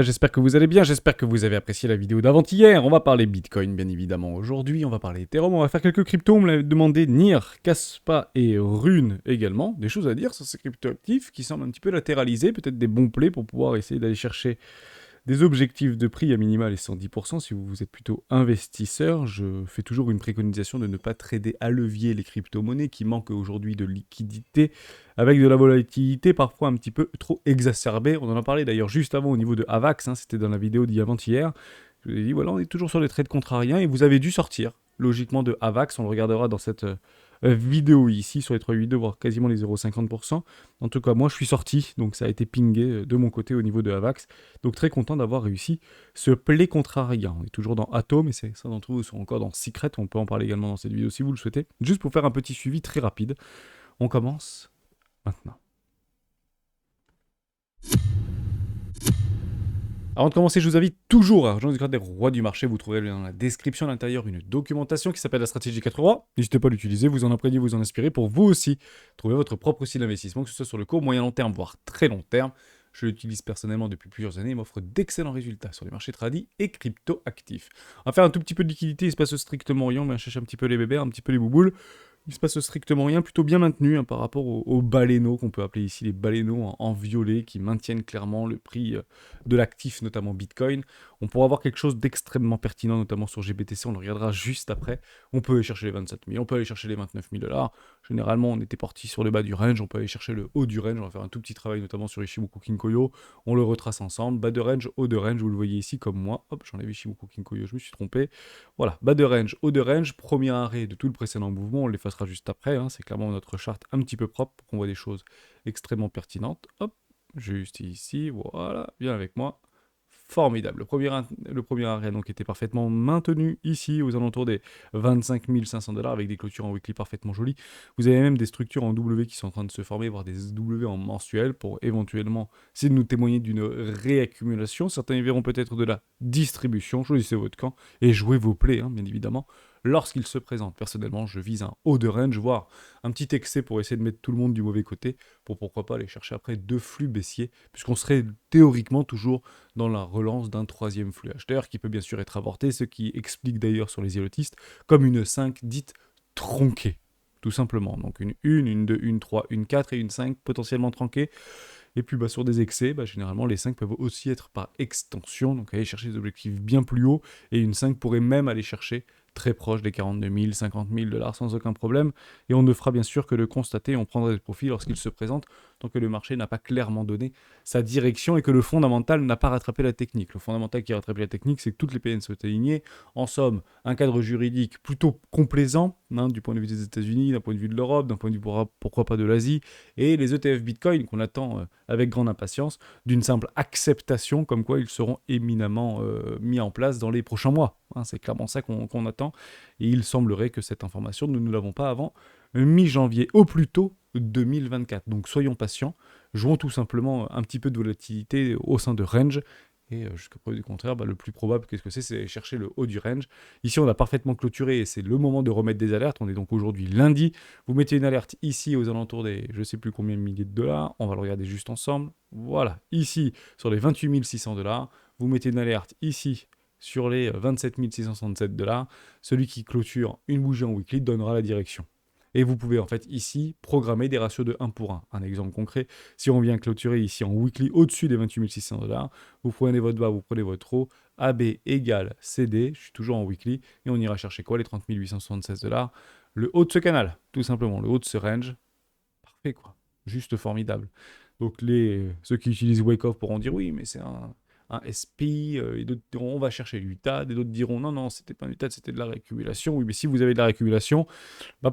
J'espère que vous allez bien, j'espère que vous avez apprécié la vidéo d'avant-hier. On va parler Bitcoin, bien évidemment. Aujourd'hui, on va parler Ethereum, on va faire quelques cryptos. On me l'a demandé Nier, Kaspa et Rune également. Des choses à dire sur ces crypto-actifs qui semblent un petit peu latéralisés, peut-être des bons plays pour pouvoir essayer d'aller chercher des objectifs de prix à minima les 110%. Si vous êtes plutôt investisseur, je fais toujours une préconisation de ne pas trader à levier les crypto-monnaies qui manquent aujourd'hui de liquidité avec de la volatilité parfois un petit peu trop exacerbée. On en a parlé d'ailleurs juste avant au niveau de Avax, c'était dans la vidéo d'avant-hier. Je vous ai dit, voilà, on est toujours sur les trades contrariens et vous avez dû sortir logiquement de Avax. On le regardera dans cette vidéo ici, sur les 3 vidéos, voire quasiment les 0,50%. En tout cas, moi, je suis sorti, donc ça a été pingé de mon côté au niveau de Avax. Donc très content d'avoir réussi ce play contrariant. On est toujours dans Atom, et certains d'entre vous sont encore dans Secret. On peut en parler également dans cette vidéo si vous le souhaitez. Juste pour faire un petit suivi très rapide. On commence maintenant. Avant de commencer, je vous invite toujours à rejoindre le des rois du marché. Vous trouverez dans la description à l'intérieur une documentation qui s'appelle la stratégie 4 rois. N'hésitez pas à l'utiliser, vous en imprégner, vous en inspirer pour vous aussi trouver votre propre style d'investissement, que ce soit sur le court, moyen, long terme, voire très long terme. Je l'utilise personnellement depuis plusieurs années et m'offre d'excellents résultats sur les marchés tradis et crypto-actifs. On va faire un tout petit peu de liquidité, il se passe strictement rien, on va chercher un petit peu les bébés, un petit peu les bouboules. Il se passe strictement rien, plutôt bien maintenu par rapport aux baleineaux, qu'on peut appeler ici les baleineaux en violet, qui maintiennent clairement le prix de l'actif, notamment Bitcoin. On pourra avoir quelque chose d'extrêmement pertinent, notamment sur GBTC, on le regardera juste après. On peut aller chercher les 27 000, on peut aller chercher les 29 000 $. Généralement, on était parti sur le bas du range, on peut aller chercher le haut du range. On va faire un tout petit travail, notamment sur Ichimoku Kinkoyo. On le retrace ensemble. Bas de range, haut de range, vous le voyez ici comme moi. Hop, j'enlève Ichimoku Kinkoyo, je me suis trompé. Voilà, bas de range, haut de range, premier arrêt de tout le précédent mouvement, on l'effacera juste après, c'est clairement notre charte un petit peu propre pour qu'on voit des choses extrêmement pertinentes. Hop, juste ici, voilà, viens avec moi. Formidable. Le premier arrêt donc était parfaitement maintenu ici aux alentours des 25 500 $ avec des clôtures en weekly parfaitement jolies. Vous avez même des structures en W qui sont en train de se former, voire des W en mensuel pour éventuellement essayer de nous témoigner d'une réaccumulation. Certains y verront peut-être de la distribution. Choisissez votre camp et jouez vos plays, bien évidemment, lorsqu'il se présente. Personnellement, je vise un haut de range, voire un petit excès pour essayer de mettre tout le monde du mauvais côté, pour pourquoi pas aller chercher après 2 flux baissiers, puisqu'on serait théoriquement toujours dans la relance d'un 3e flux acheteur, qui peut bien sûr être avorté, ce qui explique d'ailleurs sur les zélotistes comme une 5 dite tronquée, tout simplement. Donc une 1, une 2, une 3, une 4 et une 5 potentiellement tronquées. Et puis sur des excès, généralement les 5 peuvent aussi être par extension, donc aller chercher des objectifs bien plus hauts, et une 5 pourrait même aller chercher très proche des 42 000, 50 000 $ sans aucun problème, et on ne fera bien sûr que le constater, on prendra des profits lorsqu'il se présente, tant que le marché n'a pas clairement donné sa direction et que le fondamental n'a pas rattrapé la technique. Le fondamental qui a rattrapé la technique, c'est que toutes les PN sont alignées. En somme, un cadre juridique plutôt complaisant, du point de vue des États-Unis, d'un point de vue de l'Europe, d'un point de vue pourquoi pas de l'Asie, et les ETF Bitcoin qu'on attend avec grande impatience, d'une simple acceptation comme quoi ils seront éminemment mis en place dans les prochains mois. C'est clairement ça qu'on attend, et il semblerait que cette information, nous ne l'avons pas avant mi-janvier, au plus tôt 2024. Donc soyons patients, jouons tout simplement un petit peu de volatilité au sein de range, et jusqu'à preuve du contraire, le plus probable, qu'est-ce que c'est aller chercher le haut du range. Ici, on a parfaitement clôturé, et c'est le moment de remettre des alertes. On est donc aujourd'hui lundi. Vous mettez une alerte ici aux alentours des, je ne sais plus combien de milliers de dollars, on va le regarder juste ensemble. Voilà, ici, sur les 28 600 $, vous mettez une alerte ici, sur les 27 667 $, celui qui clôture une bougie en weekly donnera la direction. Et vous pouvez en fait ici programmer des ratios de 1 pour 1. Un exemple concret, si on vient clôturer ici en weekly au-dessus des 28 600 $, vous prenez votre bas, vous prenez votre haut, AB égale CD, je suis toujours en weekly, et on ira chercher quoi? Les 30 876 $. Le haut de ce canal, tout simplement, le haut de ce range. Parfait quoi, juste formidable. Donc ceux qui utilisent Wake Off pourront dire oui, mais c'est un SP, et d'autres diront on va chercher l'UTAD, et d'autres diront non, c'était pas un UTAD, c'était de la réaccumulation. Oui, mais si vous avez de la réaccumulation,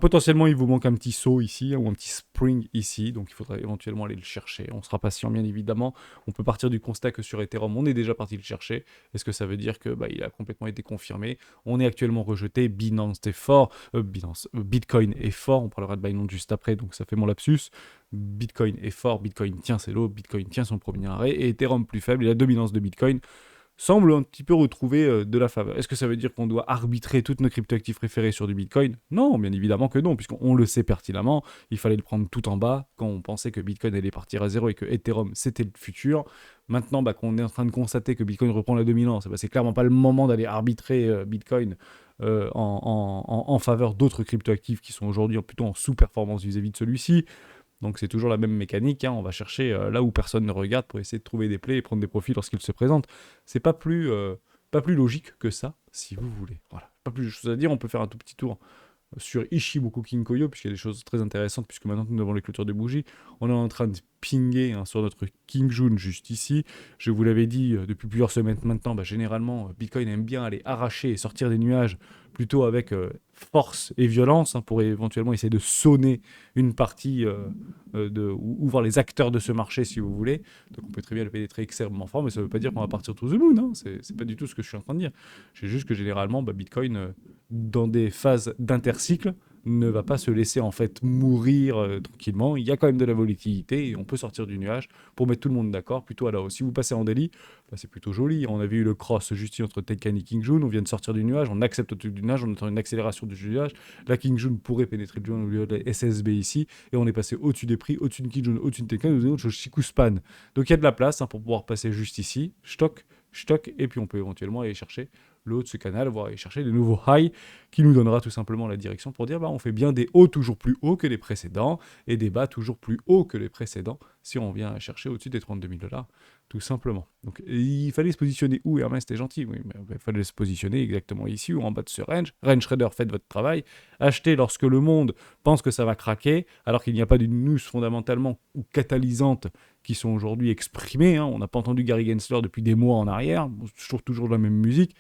potentiellement il vous manque un petit saut ici, ou un petit spring ici, donc il faudra éventuellement aller le chercher. On sera patient bien évidemment, on peut partir du constat que sur Ethereum, on est déjà parti le chercher. Est-ce que ça veut dire que il a complètement été confirmé? On est actuellement rejeté, Binance est fort, Bitcoin est fort, on parlera de Binance juste après, donc ça fait mon lapsus. Bitcoin est fort, Bitcoin tient ses lots, Bitcoin tient son premier arrêt, et Ethereum plus faible, et la dominance de Bitcoin semble un petit peu retrouver de la faveur. Est-ce que ça veut dire qu'on doit arbitrer toutes nos cryptoactifs préférés sur du Bitcoin? Non, bien évidemment que non, puisqu'on le sait pertinemment, il fallait le prendre tout en bas quand on pensait que Bitcoin allait partir à zéro et que Ethereum c'était le futur. Maintenant qu'on est en train de constater que Bitcoin reprend la dominance, c'est clairement pas le moment d'aller arbitrer Bitcoin en faveur d'autres cryptoactifs qui sont aujourd'hui plutôt en sous-performance vis-à-vis de celui-ci. Donc c'est toujours la même mécanique, hein. On va chercher là où personne ne regarde pour essayer de trouver des plays et prendre des profits lorsqu'ils se présentent. C'est pas plus logique que ça, si vous voulez. Voilà. Pas plus de choses à dire, on peut faire un tout petit tour sur Ichimoku Kinkoyo, puisqu'il y a des choses très intéressantes, puisque maintenant nous avons les clôtures de bougies. On est en train de pinguer sur notre King June juste ici. Je vous l'avais dit depuis plusieurs semaines maintenant, généralement, Bitcoin aime bien aller arracher et sortir des nuages plutôt avec force et violence, pour éventuellement essayer de sonner une partie ou voir les acteurs de ce marché, si vous voulez. Donc on peut très bien le pénétrer extrêmement fort, mais ça ne veut pas dire qu'on va partir to the moon, hein. C'est pas du tout ce que je suis en train de dire. C'est juste que généralement, Bitcoin, dans des phases d'intercycle, ne va pas se laisser en fait mourir tranquillement. Il y a quand même de la volatilité et on peut sortir du nuage pour mettre tout le monde d'accord plutôt à la hausse. Si vous passez en daily, c'est plutôt joli. On avait eu le cross juste ici entre Tenkan et King June, on vient de sortir du nuage, on accepte au-dessus du nuage, on attend une accélération du nuage. La King June pourrait pénétrer le au lieu de la SSB ici et on est passé au-dessus des prix, au-dessus de King June, au-dessus de Tenkan, nous avons Shiku Span. Donc il y a de la place pour pouvoir passer juste ici, stock, et puis on peut éventuellement aller chercher le haut de ce canal, voire aller chercher des nouveaux highs qui nous donnera tout simplement la direction pour dire on fait bien des hauts toujours plus hauts que les précédents et des bas toujours plus hauts que les précédents si on vient chercher au-dessus des 32 000 $, tout simplement. Donc il fallait se positionner où, Hermès, c'était gentil, oui, mais il fallait se positionner exactement ici ou en bas de ce range. Range trader, faites votre travail, achetez lorsque le monde pense que ça va craquer, alors qu'il n'y a pas de news fondamentalement ou catalysante qui sont aujourd'hui exprimées, hein. On n'a pas entendu Gary Gensler depuis des mois en arrière, toujours la même musique.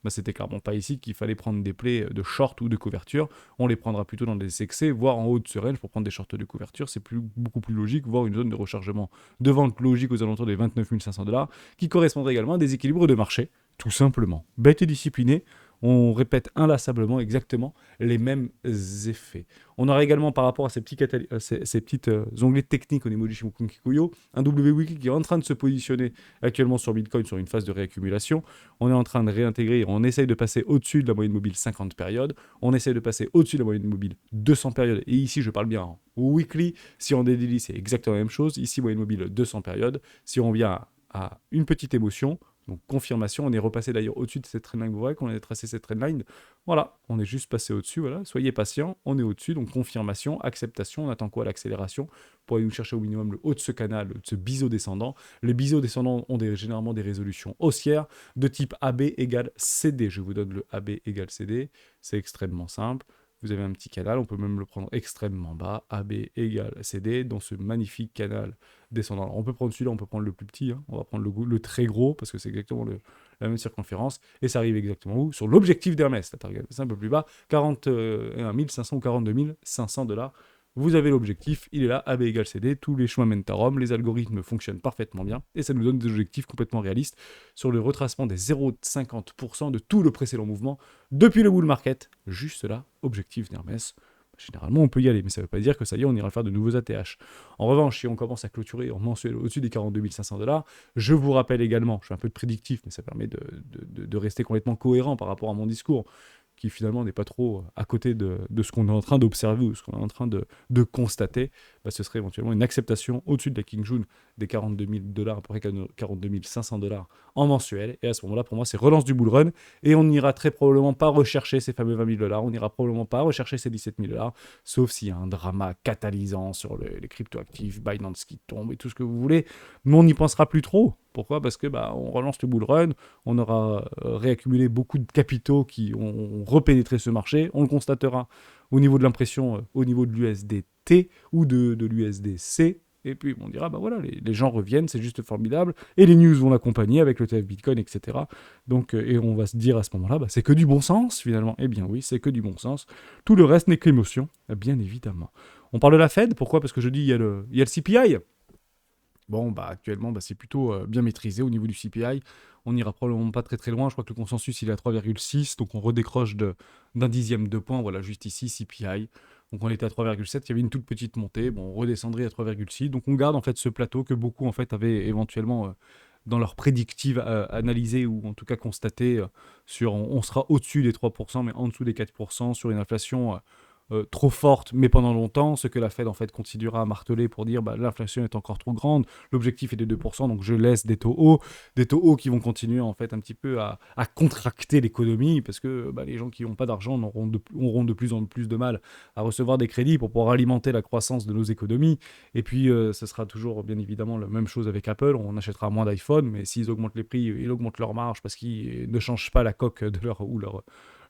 C'était clairement pas ici qu'il fallait prendre des plays de short ou de couverture. On les prendra plutôt dans des excès, voire en haut de ce range pour prendre des shorts de couverture. C'est beaucoup plus logique, voire une zone de rechargement de vente logique aux alentours des 29 500 $, qui correspondrait également à des équilibres de marché, tout simplement. Bête et discipliné, on répète inlassablement exactement les mêmes effets. On aura également par rapport à ces petites onglets techniques au niveau du Shimoku Kikuyo, un W-Weekly qui est en train de se positionner actuellement sur Bitcoin sur une phase de réaccumulation. On est en train de réintégrer, on essaye de passer au-dessus de la moyenne mobile 50 périodes, on essaye de passer au-dessus de la moyenne mobile 200 périodes, et ici je parle bien en weekly, si on est daily c'est exactement la même chose, ici moyenne mobile 200 périodes, si on vient à une petite émotion, donc confirmation, on est repassé d'ailleurs au-dessus de cette trendline, vous voyez qu'on a tracé cette trendline, voilà, on est juste passé au-dessus, voilà, soyez patient, on est au-dessus, donc confirmation, acceptation, on attend quoi? L'accélération, pour aller nous chercher au minimum le haut de ce canal, de ce biseau descendant. Les biseaux descendants ont généralement des résolutions haussières de type AB égale CD, je vous donne le AB égale CD, c'est extrêmement simple. Vous avez un petit canal, on peut même le prendre extrêmement bas, AB égale CD, dans ce magnifique canal descendant. Alors, on peut prendre celui-là, on peut prendre le plus petit, hein. On va prendre le très gros, parce que c'est exactement la même circonférence, et ça arrive exactement où? Sur l'objectif d'Hermès, c'est un peu plus bas, 41 500 ou 42 500 $. Vous avez l'objectif, il est là, AB égale CD, tous les chemins mènent à Rome, les algorithmes fonctionnent parfaitement bien, et ça nous donne des objectifs complètement réalistes sur le retracement des 0,50% de tout le précédent mouvement depuis le bull market. Juste là, objectif d'Hermès. Généralement, on peut y aller, mais ça ne veut pas dire que ça y est, on ira faire de nouveaux ATH. En revanche, si on commence à clôturer en mensuel au-dessus des 42 500 $, je vous rappelle également, je fais un peu de prédictif, mais ça permet de rester complètement cohérent par rapport à mon discours, qui finalement n'est pas trop à côté de ce qu'on est en train d'observer ou ce qu'on est en train de constater, ce serait éventuellement une acceptation au-dessus de la King June des 42 000 $, à peu près 42 500 $ en mensuel. Et à ce moment-là, pour moi, c'est relance du bull run. Et on n'ira très probablement pas rechercher ces fameux 20 000 $. On n'ira probablement pas rechercher ces 17 000 $, sauf s'il y a un drama catalysant sur les cryptoactifs, Binance qui tombe et tout ce que vous voulez. Mais on n'y pensera plus trop. Pourquoi? Parce que on relance le bull run, on aura réaccumulé beaucoup de capitaux qui ont repénétré ce marché, on le constatera au niveau de l'impression, au niveau de l'USDT ou de l'USDC, et puis on dira, voilà, les gens reviennent, c'est juste formidable, et les news vont l'accompagner avec le TF Bitcoin, etc. Donc, et on va se dire à ce moment-là, c'est que du bon sens, finalement. Eh bien oui, c'est que du bon sens. Tout le reste n'est qu'émotion, bien évidemment. On parle de la Fed, pourquoi? Parce que je dis, il y a le CPI. Bon, actuellement, c'est plutôt bien maîtrisé au niveau du CPI. On n'ira probablement pas très très loin. Je crois que le consensus, il est à 3,6. Donc, on redécroche d'un dixième de point. Voilà, juste ici, CPI. Donc, on était à 3,7. Il y avait une toute petite montée. Bon, on redescendrait à 3,6. Donc, on garde en fait ce plateau que beaucoup en fait avaient éventuellement dans leur prédictive analysée ou en tout cas constatée on sera au-dessus des 3%, mais en dessous des 4% sur une inflation trop forte, mais pendant longtemps, ce que la Fed en fait continuera à marteler pour dire l'inflation est encore trop grande, l'objectif est de 2%, donc je laisse des taux hauts qui vont continuer en fait un petit peu à contracter l'économie, parce que les gens qui n'ont pas d'argent auront de plus en plus de mal à recevoir des crédits pour pouvoir alimenter la croissance de nos économies, et puis ce sera toujours bien évidemment la même chose avec Apple, on achètera moins d'iPhone, mais s'ils augmentent les prix, ils augmentent leur marge parce qu'ils ne changent pas la coque de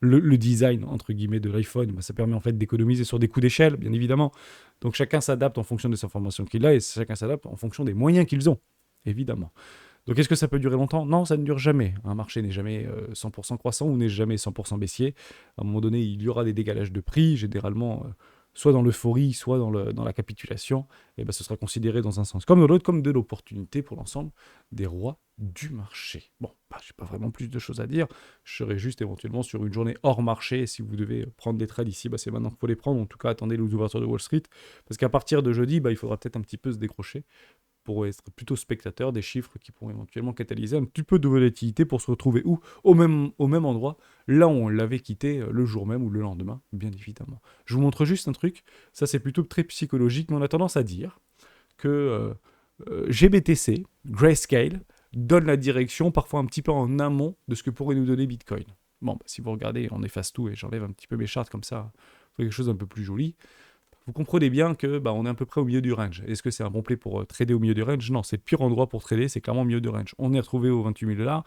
le design, entre guillemets, de l'iPhone, ça permet en fait d'économiser sur des coûts d'échelle, bien évidemment. Donc chacun s'adapte en fonction des informations qu'il a et chacun s'adapte en fonction des moyens qu'ils ont, évidemment. Donc est-ce que ça peut durer longtemps? Non, ça ne dure jamais. Un marché n'est jamais 100% croissant ou n'est jamais 100% baissier. À un moment donné, il y aura des décalages de prix, généralement soit dans l'euphorie, soit dans la capitulation. Et ce sera considéré dans un sens comme dans l'autre, comme de l'opportunité pour l'ensemble des rois du marché. Bon, je n'ai pas vraiment plus de choses à dire. Je serai juste éventuellement sur une journée hors marché. Et si vous devez prendre des trades ici, c'est maintenant qu'il faut les prendre. En tout cas, attendez les ouvertures de Wall Street. Parce qu'à partir de jeudi, il faudra peut-être un petit peu se décrocher pour être plutôt spectateur des chiffres qui pourront éventuellement catalyser un petit peu de volatilité pour se retrouver où au même endroit, là où on l'avait quitté le jour même ou le lendemain, bien évidemment. Je vous montre juste un truc, ça c'est plutôt très psychologique, mais on a tendance à dire que GBTC, Grayscale, donne la direction parfois un petit peu en amont de ce que pourrait nous donner Bitcoin. Bon, si vous regardez, on efface tout et j'enlève un petit peu mes charts comme ça, pour quelque chose d'un peu plus joli. Vous comprenez bien que on est à peu près au milieu du range. Est-ce que c'est un bon play pour trader au milieu du range? Non, c'est le pire endroit pour trader, c'est clairement au milieu du range. On est retrouvé aux 28 000 $.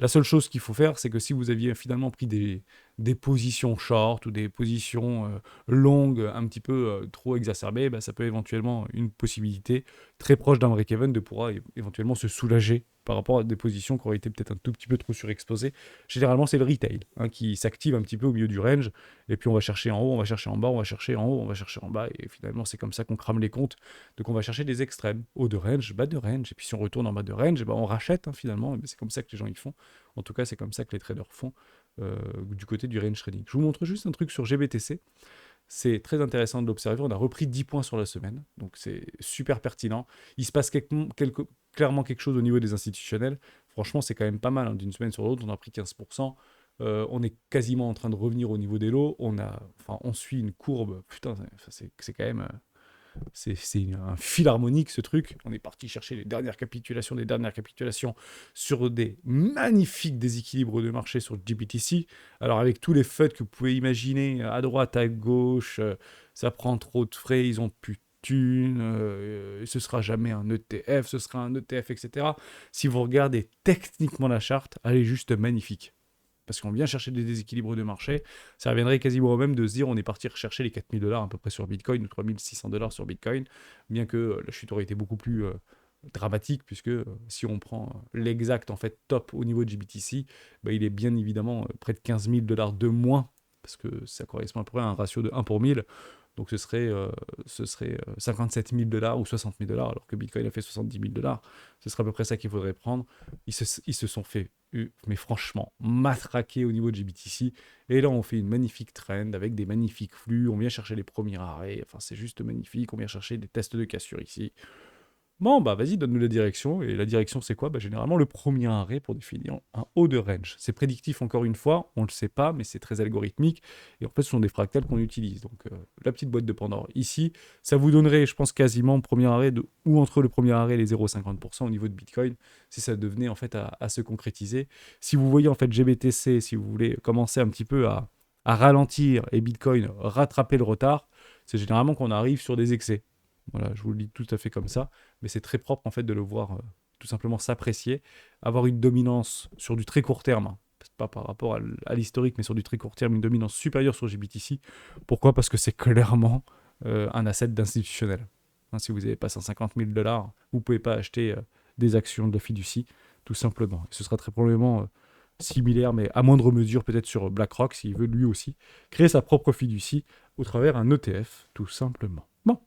La seule chose qu'il faut faire, c'est que si vous aviez finalement pris des positions short ou des positions longues un petit peu trop exacerbées, ça peut éventuellement une possibilité très proche d'un break-even de pouvoir éventuellement se soulager par rapport à des positions qui auraient été peut-être un tout petit peu trop surexposées. Généralement, c'est le retail qui s'active un petit peu au milieu du range, et puis on va chercher en haut, on va chercher en bas, on va chercher en haut, on va chercher en bas, et finalement, c'est comme ça qu'on crame les comptes. Donc on va chercher des extrêmes, haut de range, bas de range, et puis si on retourne en bas de range, on rachète finalement, et c'est comme ça que les gens y font. En tout cas, c'est comme ça que les traders font du côté du range trading. Je vous montre juste un truc sur GBTC. C'est très intéressant de l'observer. On a repris 10 points sur la semaine, donc c'est super pertinent. Il se passe clairement quelque chose au niveau des institutionnels. Franchement, c'est quand même pas mal. D'une semaine sur l'autre, on a pris 15%. On est quasiment en train de revenir au niveau des lots. On suit une courbe. Putain, c'est quand même... C'est un fil harmonique ce truc. On est parti chercher les dernières capitulations sur des magnifiques déséquilibres de marché sur le GBTC. Alors avec tous les FUD que vous pouvez imaginer, à droite, à gauche, ça prend trop de frais, ils ont plus de thunes, ce sera jamais un ETF, ce sera un ETF, etc. Si vous regardez techniquement la charte, elle est juste magnifique. Parce qu'on vient chercher des déséquilibres de marché, ça reviendrait quasiment au même de se dire on est parti rechercher les 4 000 $ à peu près sur Bitcoin, ou 3 600 $ sur Bitcoin, bien que la chute aurait été beaucoup plus dramatique, puisque si on prend l'exact en fait top au niveau de GBTC, il est bien évidemment près de 15 000 $ de moins, parce que ça correspond à peu près à un ratio de 1 pour 1000, donc ce serait 57 000 $ ou 60 000 $, alors que Bitcoin a fait 70 000 $. Ce serait à peu près ça qu'il faudrait prendre. Ils se sont fait, mais franchement, matraquer au niveau de GBTC. Et là, on fait une magnifique trend avec des magnifiques flux. On vient chercher les premiers arrêts. Enfin, c'est juste magnifique. On vient chercher des tests de cassure ici. Bon, vas-y, donne-nous la direction. Et la direction, c'est quoi? Généralement, le premier arrêt pour définir un haut de range. C'est prédictif, encore une fois, on ne le sait pas, mais c'est très algorithmique. Et en fait, ce sont des fractales qu'on utilise. Donc, la petite boîte de Pandore ici, ça vous donnerait, je pense, quasiment premier arrêt ou entre le premier arrêt et les 0,50% au niveau de Bitcoin, si ça devenait en fait à se concrétiser. Si vous voyez en fait GBTC, si vous voulez commencer un petit peu à ralentir et Bitcoin rattraper le retard, c'est généralement qu'on arrive sur des excès. Voilà, je vous le dis tout à fait comme ça, mais c'est très propre en fait de le voir tout simplement s'apprécier, avoir une dominance sur du très court terme, pas par rapport à l'historique, mais sur du très court terme, une dominance supérieure sur GBTC. Pourquoi? Parce que c'est clairement un asset d'institutionnel. Si vous n'avez pas 150 000 $, vous ne pouvez pas acheter des actions de la fiducie, tout simplement. Et ce sera très probablement similaire, mais à moindre mesure peut-être sur BlackRock, s'il veut lui aussi créer sa propre fiducie au travers d'un ETF, tout simplement. Bon.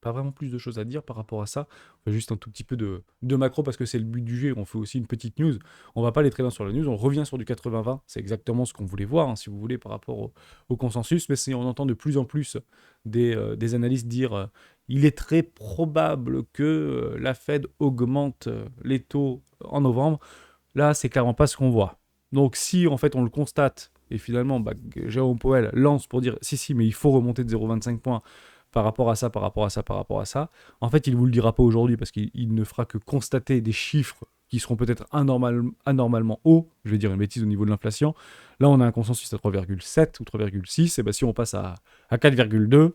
pas vraiment plus de choses à dire par rapport à ça. On fait juste un tout petit peu de macro parce que c'est le but du jeu. On fait aussi une petite news. On va pas aller très loin sur la news. On revient sur du 80-20. C'est exactement ce qu'on voulait voir, hein, si vous voulez, par rapport au consensus. Mais on entend de plus en plus des analystes dire il est très probable que la Fed augmente les taux en novembre. Là, c'est clairement pas ce qu'on voit. Donc si en fait on le constate et finalement Jérôme Powell lance pour dire si mais il faut remonter de 0,25 points par rapport à ça, par rapport à ça, par rapport à ça, en fait il ne vous le dira pas aujourd'hui parce qu'il ne fera que constater des chiffres qui seront peut-être anormalement hauts, je vais dire une bêtise au niveau de l'inflation. Là on a un consensus à 3,7 ou 3,6, et ben si on passe à 4,2,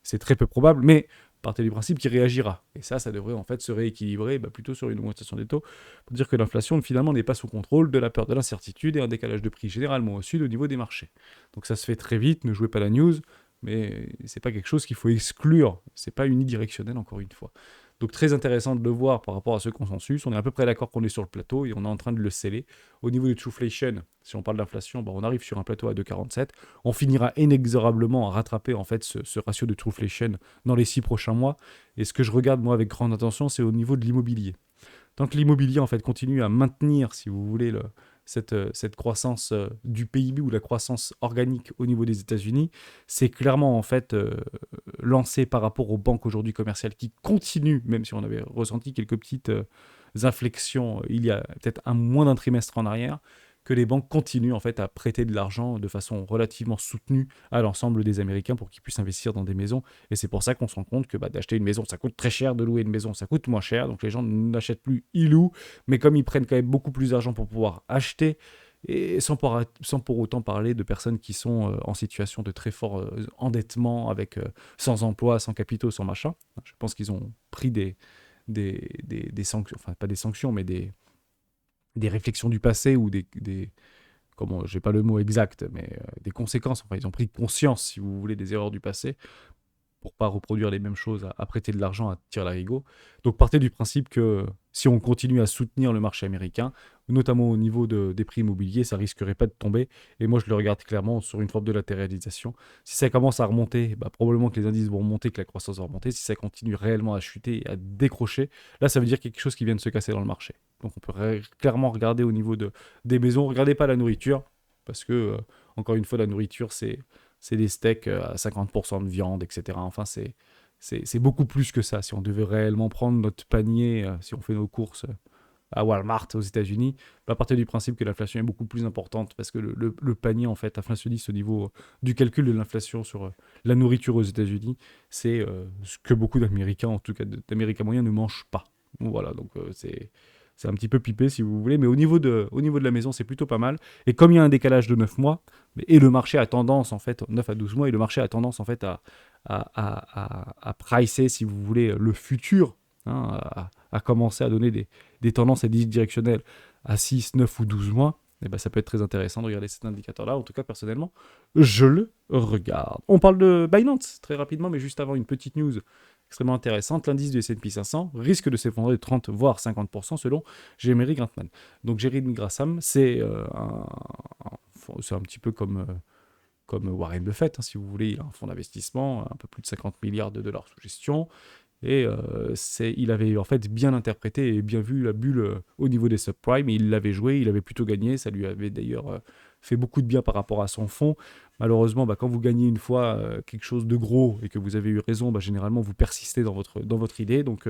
c'est très peu probable, mais partez du principe qu'il réagira. Et ça devrait en fait se rééquilibrer plutôt sur une augmentation des taux, pour dire que l'inflation finalement n'est pas sous contrôle, de la peur, de l'incertitude et un décalage de prix généralement au sud au niveau des marchés. Donc ça se fait très vite, ne jouez pas la news, mais c'est pas quelque chose qu'il faut exclure, c'est pas unidirectionnel encore une fois. Donc très intéressant de le voir par rapport à ce consensus. On est à peu près d'accord qu'on est sur le plateau et on est en train de le sceller. Au niveau du Trueflation, si on parle d'inflation, on arrive sur un plateau à 2,47. On finira inexorablement à rattraper en fait ce ratio de Trueflation dans les 6 prochains mois. Et ce que je regarde moi avec grande attention, c'est au niveau de l'immobilier. Tant que l'immobilier en fait continue à maintenir, si vous voulez, cette croissance du PIB ou la croissance organique au niveau des États-Unis, c'est clairement en fait lancé par rapport aux banques aujourd'hui commerciales qui continuent, même si on avait ressenti quelques petites inflexions il y a peut-être moins d'un trimestre en arrière, que les banques continuent en fait à prêter de l'argent de façon relativement soutenue à l'ensemble des Américains pour qu'ils puissent investir dans des maisons. Et c'est pour ça qu'on se rend compte que d'acheter une maison, ça coûte très cher, de louer une maison, ça coûte moins cher. Donc les gens n'achètent plus, ils louent, mais comme ils prennent quand même beaucoup plus d'argent pour pouvoir acheter, et sans pour autant parler de personnes qui sont en situation de très fort endettement, avec sans emploi, sans capitaux, sans machin. Je pense qu'ils ont pris des sanctions, enfin pas des sanctions, mais des réflexions du passé ou comment, j'ai pas le mot exact, mais des conséquences. Enfin, ils ont pris conscience, si vous voulez, des erreurs du passé pour pas reproduire les mêmes choses, à prêter de l'argent à tire-larigot. Donc partez du principe que si on continue à soutenir le marché américain, notamment au niveau des prix immobiliers, ça risquerait pas de tomber. Et moi, je le regarde clairement sur une forme de latéralisation. Si ça commence à remonter, probablement que les indices vont remonter, que la croissance va remonter. Si ça continue réellement à chuter et à décrocher, là, ça veut dire quelque chose qui vient de se casser dans le marché. Donc on peut clairement regarder au niveau des maisons. Regardez pas la nourriture, parce que, encore une fois, la nourriture, c'est des steaks à 50% de viande, etc. Enfin, c'est beaucoup plus que ça. Si on devait réellement prendre notre panier, si on fait nos courses à Walmart aux États-Unis, à partir du principe que l'inflation est beaucoup plus importante, parce que le panier en fait inflationniste au niveau du calcul de l'inflation sur la nourriture aux États-Unis, c'est ce que beaucoup d'Américains, en tout cas d'Américains moyens, ne mangent pas. Voilà, donc c'est un petit peu pipé si vous voulez, mais au niveau de la maison, c'est plutôt pas mal. Et comme il y a un décalage de 9 mois, et le marché a tendance, en fait, 9 à 12 mois, et le marché a tendance, en fait, à pricer, si vous voulez, le futur, hein, à commencer à donner des tendances directionnelles à 6, 9 ou 12 mois, et ça peut être très intéressant de regarder cet indicateur-là. En tout cas, personnellement, je le regarde. On parle de Binance, très rapidement, mais juste avant, une petite news extrêmement intéressante. L'indice du S&P 500 risque de s'effondrer de 30 voire 50% selon Jeremy Grantman. Donc Jeremy Graham, c'est un petit peu comme Warren Buffett, hein, si vous voulez. Il a un fonds d'investissement, un peu plus de 50 milliards de dollars sous gestion. Et il avait en fait bien interprété et bien vu la bulle au niveau des subprimes, et il l'avait joué, il avait plutôt gagné, ça lui avait d'ailleurs fait beaucoup de bien par rapport à son fonds. Malheureusement, quand vous gagnez une fois quelque chose de gros et que vous avez eu raison, généralement vous persistez dans votre idée. Donc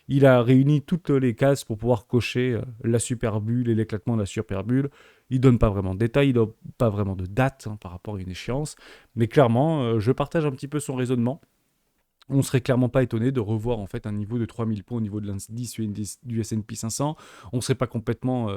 il a réuni toutes les cases pour pouvoir cocher la super bulle et l'éclatement de la super bulle. Il ne donne pas vraiment de détails, il ne donne pas vraiment de date par rapport à une échéance, mais clairement, je partage un petit peu son raisonnement. On ne serait clairement pas étonné de revoir en fait un niveau de 3000 points au niveau de l'indice du S&P 500. On ne serait pas complètement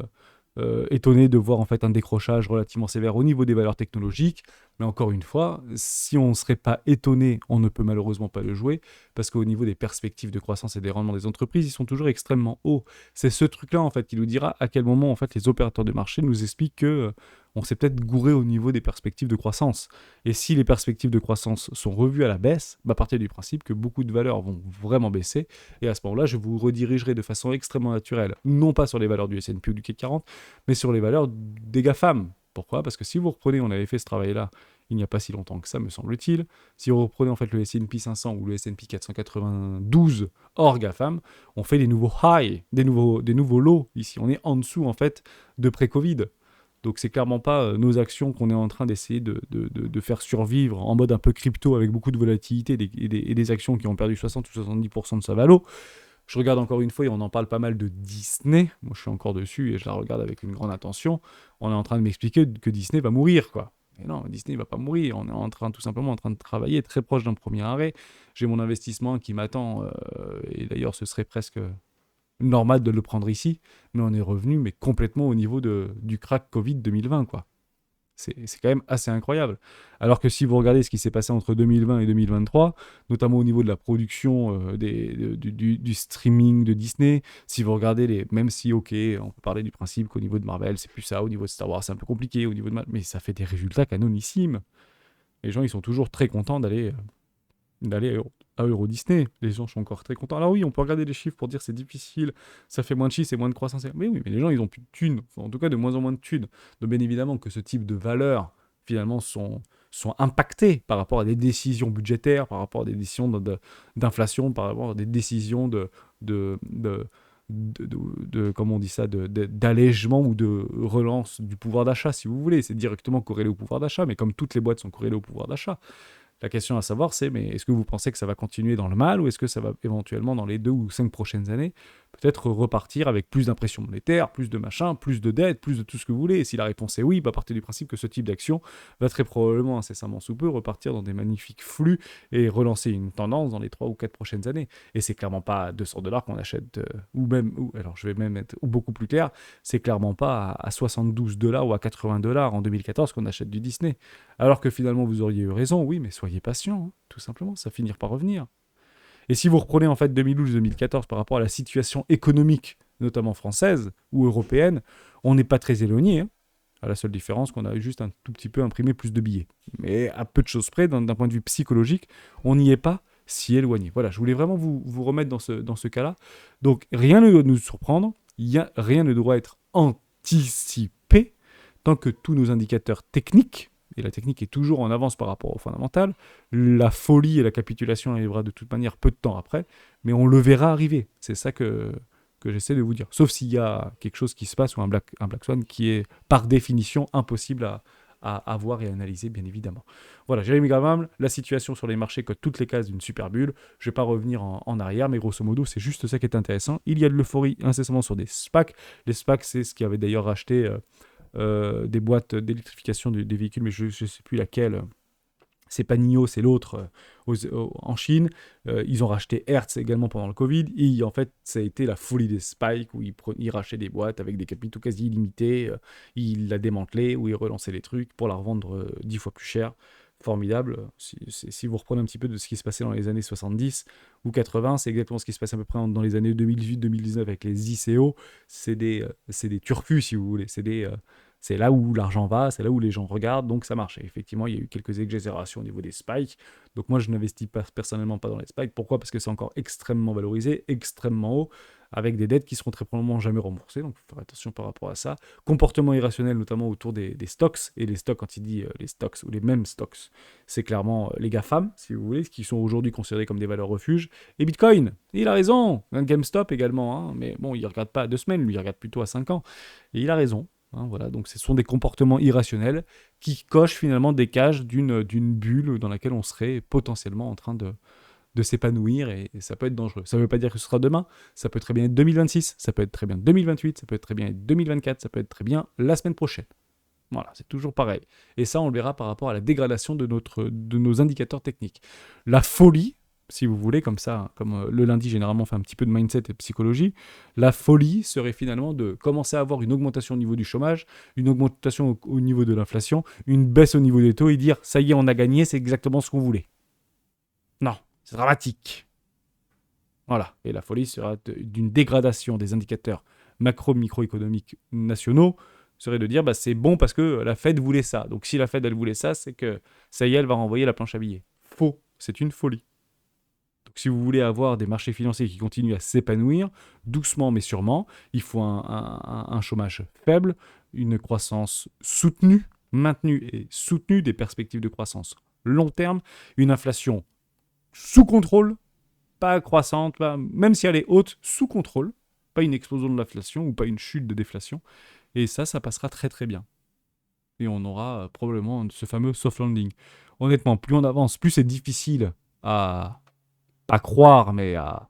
étonné de voir en fait un décrochage relativement sévère au niveau des valeurs technologiques. Mais encore une fois, si on ne serait pas étonné, on ne peut malheureusement pas le jouer, parce qu'au niveau des perspectives de croissance et des rendements des entreprises, ils sont toujours extrêmement hauts. C'est ce truc-là en fait qui nous dira à quel moment en fait les opérateurs de marché nous expliquent que on s'est peut-être gouré au niveau des perspectives de croissance. Et si les perspectives de croissance sont revues à la baisse, à partir du principe que beaucoup de valeurs vont vraiment baisser. Et à ce moment-là, je vous redirigerai de façon extrêmement naturelle, non pas sur les valeurs du S&P ou du CAC 40, mais sur les valeurs des GAFAM. Pourquoi? Parce que si vous reprenez, on avait fait ce travail-là il n'y a pas si longtemps que ça, me semble-t-il. Si vous reprenez en fait le S&P 500 ou le S&P 492 hors GAFAM, on fait des nouveaux highs, des nouveaux lows ici. On est en dessous en fait de pré-Covid. Donc c'est clairement pas nos actions qu'on est en train d'essayer de faire survivre en mode un peu crypto avec beaucoup de volatilité et des actions qui ont perdu 60 ou 70% de sa valo. Je regarde encore une fois et on en parle pas mal de Disney. Moi je suis encore dessus et je la regarde avec une grande attention. On est en train de m'expliquer que Disney va mourir, quoi. Et non, Disney ne va pas mourir. On est tout simplement en train de travailler très proche d'un premier arrêt. J'ai mon investissement qui m'attend et d'ailleurs ce serait presque normal de le prendre ici, mais on est revenu mais complètement au niveau du crack Covid 2020, quoi. C'est quand même assez incroyable. Alors que si vous regardez ce qui s'est passé entre 2020 et 2023, notamment au niveau de la production du streaming de Disney, si vous regardez même si, ok, on peut parler du principe qu'au niveau de Marvel, c'est plus ça, au niveau de Star Wars, c'est un peu compliqué, au niveau de mais ça fait des résultats canonissimes. Les gens, ils sont toujours très contents d'aller à Euro Disney. Les gens sont encore très contents. Alors oui, on peut regarder les chiffres pour dire c'est difficile, ça fait moins de chiffres, c'est moins de croissance. Mais oui, mais les gens, ils ont plus de thunes. Enfin, en tout cas, de moins en moins de thunes. Donc bien évidemment que ce type de valeurs, finalement, sont impactées par rapport à des décisions budgétaires, par rapport à des décisions d'inflation, par rapport à des décisions comment on dit ça, d'allègement ou de relance du pouvoir d'achat, si vous voulez. C'est directement corrélé au pouvoir d'achat, mais comme toutes les boîtes sont corrélées au pouvoir d'achat. La question à savoir, c'est, mais est-ce que vous pensez que ça va continuer dans le mal ou est-ce que ça va éventuellement, dans les 2 ou 5 prochaines années, peut-être repartir avec plus d'impression monétaire, plus de machin, plus de dettes, plus de tout ce que vous voulez? Et si la réponse est oui, bah partez du principe que ce type d'action va très probablement, incessamment sous peu, repartir dans des magnifiques flux et relancer une tendance dans les 3 ou 4 prochaines années. Et c'est clairement pas à $200 qu'on achète, alors je vais même être beaucoup plus clair, c'est clairement pas à $72 ou à $80 en 2014 qu'on achète du Disney. Alors que finalement, vous auriez eu raison, oui, mais soyez patient, hein, tout simplement, ça va finir par revenir. Et si vous reprenez en fait 2012-2014 par rapport à la situation économique, notamment française ou européenne, on n'est pas très éloigné, hein, à la seule différence qu'on a juste un tout petit peu imprimé plus de billets. Mais à peu de choses près, d'un point de vue psychologique, on n'y est pas si éloigné. Voilà, je voulais vraiment vous remettre dans ce cas-là. Donc rien ne doit nous surprendre, rien ne doit être anticipé tant que tous nos indicateurs techniques, et la technique est toujours en avance par rapport au fondamental, la folie et la capitulation arrivera de toute manière peu de temps après, mais on le verra arriver. C'est ça que j'essaie de vous dire. Sauf s'il y a quelque chose qui se passe ou un Black Swan qui est par définition impossible à voir et à analyser, bien évidemment. Voilà, Jérémy Gramable, la situation sur les marchés code toutes les cases d'une super bulle. Je ne vais pas revenir en arrière, mais grosso modo, c'est juste ça qui est intéressant. Il y a de l'euphorie incessamment sur des SPAC. Les SPAC, c'est ce qui avait d'ailleurs racheté des boîtes d'électrification des véhicules, mais je ne sais plus laquelle. C'est pas NIO, c'est l'autre en Chine. Ils ont racheté Hertz également pendant le Covid. Et en fait, ça a été la folie des spikes où ils rachetaient des boîtes avec des capitaux quasi illimités. Ils la démantelaient ou ils relançaient les trucs pour la revendre 10 fois plus cher. Formidable. Si vous reprenez un petit peu de ce qui se passait dans les années 70 ou 80, c'est exactement ce qui se passe à peu près dans les années 2018-2019 avec les ICO. C'est des turfus, si vous voulez. C'est là où l'argent va, c'est là où les gens regardent, donc ça marche. Et effectivement, il y a eu quelques exagérations au niveau des spikes. Donc moi, je n'investis personnellement pas dans les spikes. Pourquoi? Parce que c'est encore extrêmement valorisé, extrêmement haut, avec des dettes qui seront très probablement jamais remboursées. Donc il faut faire attention par rapport à ça. Comportement irrationnel, notamment autour des stocks. Et les stocks, quand il dit les stocks ou les mêmes stocks, c'est clairement les GAFAM, si vous voulez, qui sont aujourd'hui considérés comme des valeurs refuges. Et Bitcoin, il a raison. Un GameStop également. Hein. Mais bon, il ne regarde pas à 2 semaines, lui, il regarde plutôt à 5 ans. Et il a raison. Hein, voilà, donc ce sont des comportements irrationnels qui cochent finalement des cages d'une bulle dans laquelle on serait potentiellement en train de s'épanouir et ça peut être dangereux. Ça ne veut pas dire que ce sera demain, ça peut très bien être 2026, ça peut être très bien 2028, ça peut être très bien être 2024, ça peut être très bien la semaine prochaine. Voilà, c'est toujours pareil. Et ça, on le verra par rapport à la dégradation de nos indicateurs techniques. La folie, si vous voulez, comme ça, comme le lundi généralement on fait un petit peu de mindset et de psychologie, la folie serait finalement de commencer à avoir une augmentation au niveau du chômage, une augmentation au niveau de l'inflation, une baisse au niveau des taux et dire ça y est, on a gagné, c'est exactement ce qu'on voulait. Non, c'est dramatique. Voilà, et la folie sera d'une dégradation des indicateurs macro-microéconomiques nationaux, serait de dire bah, c'est bon parce que la Fed voulait ça. Donc si la Fed elle voulait ça, c'est que ça y est, elle va renvoyer la planche à billets. Faux, c'est une folie. Donc, si vous voulez avoir des marchés financiers qui continuent à s'épanouir, doucement mais sûrement, il faut un chômage faible, une croissance soutenue, maintenue et soutenue, des perspectives de croissance long terme, une inflation sous contrôle, pas croissante, même si elle est haute, sous contrôle, pas une explosion de l'inflation ou pas une chute de déflation. Et ça passera très très bien. Et on aura probablement ce fameux soft landing. Honnêtement, plus on avance, plus c'est difficile à croire, mais à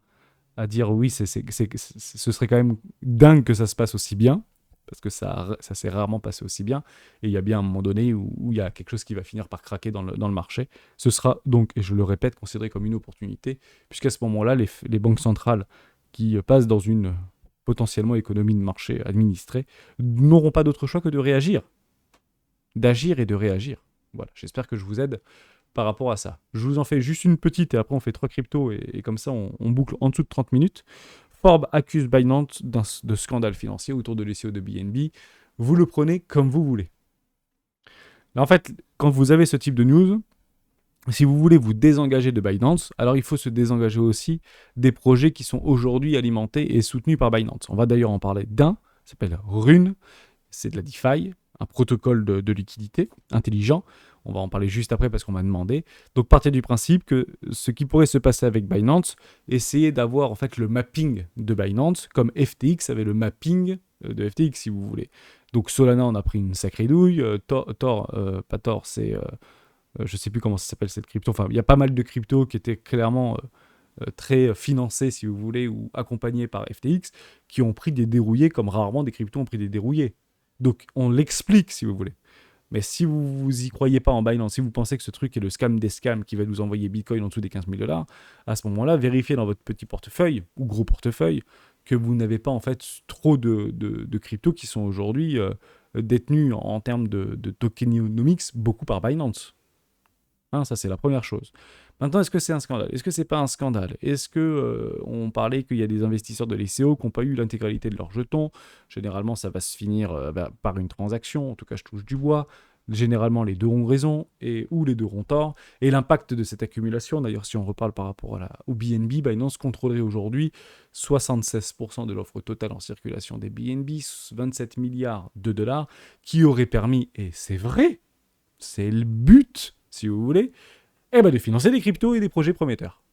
dire oui, ce serait quand même dingue que ça se passe aussi bien, parce que ça s'est rarement passé aussi bien, et il y a bien un moment donné où il y a quelque chose qui va finir par craquer dans le marché. Ce sera donc, et je le répète, considéré comme une opportunité, puisqu'à ce moment-là, les banques centrales qui passent dans une potentiellement économie de marché administrée n'auront pas d'autre choix que de réagir, d'agir et de réagir. Voilà, j'espère que je vous aide par rapport à ça. Je vous en fais juste une petite et après on fait 3 cryptos et comme ça on boucle en dessous de 30 minutes. Forbes accuse Binance de scandale financier autour de l'ICO de BNB. Vous le prenez comme vous voulez. Là, en fait, quand vous avez ce type de news, si vous voulez vous désengager de Binance, alors il faut se désengager aussi des projets qui sont aujourd'hui alimentés et soutenus par Binance. On va d'ailleurs en parler d'un, ça s'appelle Rune, c'est de la DeFi, un protocole de liquidité intelligent. On va en parler juste après parce qu'on m'a demandé. Donc, partez du principe que ce qui pourrait se passer avec Binance, essayez d'avoir en fait le mapping de Binance, comme FTX avait le mapping de FTX, si vous voulez. Donc, Solana, on a pris une sacrée douille. Pas Tor, c'est... je sais plus comment ça s'appelle cette crypto. Enfin, il y a pas mal de cryptos qui étaient clairement très financés, si vous voulez, ou accompagnés par FTX, qui ont pris des dérouillés comme rarement des cryptos ont pris des dérouillés. Donc, on l'explique, si vous voulez. Mais si vous y croyez pas en Binance, si vous pensez que ce truc est le scam des scams qui va nous envoyer Bitcoin en dessous des 15 000 $, à ce moment-là, vérifiez dans votre petit portefeuille, ou gros portefeuille, que vous n'avez pas en fait trop de cryptos qui sont aujourd'hui détenus en termes de tokenomics beaucoup par Binance. Hein, ça, c'est la première chose. Maintenant, est-ce que c'est un scandale? Est-ce que c'est pas un scandale? Est-ce que on parlait qu'il y a des investisseurs de l'ICO qui n'ont pas eu l'intégralité de leurs jetons? Généralement, ça va se finir par une transaction. En tout cas, je touche du bois. Généralement, les deux ont raison ou les deux ont tort. Et l'impact de cette accumulation, d'ailleurs, si on reparle par rapport au BNB, Binance contrôlerait aujourd'hui 76% de l'offre totale en circulation des BNB, 27 milliards de dollars, qui auraient permis, et c'est vrai, c'est le but, si vous voulez, de financer des cryptos et des projets prometteurs.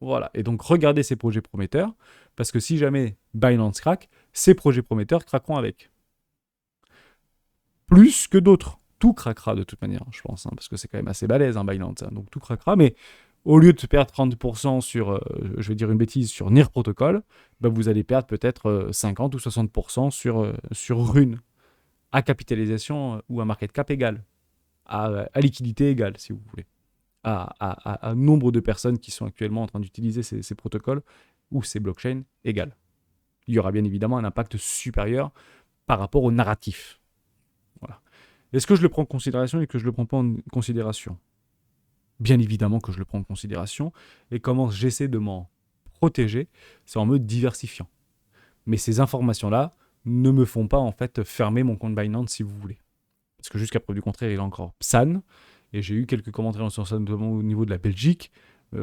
Voilà. Et donc, regardez ces projets prometteurs, parce que si jamais Binance craque, ces projets prometteurs craqueront avec. Plus que d'autres. Tout craquera de toute manière, je pense, parce que c'est quand même assez balèze, Binance. Donc, tout craquera, mais au lieu de perdre 30% sur, je vais dire une bêtise, sur NIR Protocol, vous allez perdre peut-être 50 ou 60% sur Rune, à capitalisation ou à market cap égal, à liquidité égale, si vous voulez. À nombre de personnes qui sont actuellement en train d'utiliser ces protocoles ou ces blockchains égales. Il y aura bien évidemment un impact supérieur par rapport au narratif. Voilà. Est-ce que je le prends en considération et que je ne le prends pas en considération? Bien évidemment que je le prends en considération. Et comment j'essaie de m'en protéger? C'est en me diversifiant. Mais ces informations-là ne me font pas en fait fermer mon compte Binance, si vous voulez. Parce que jusqu'à preuve du contraire, il est encore PSAN. Et j'ai eu quelques commentaires sur ça, notamment au niveau de la Belgique. Les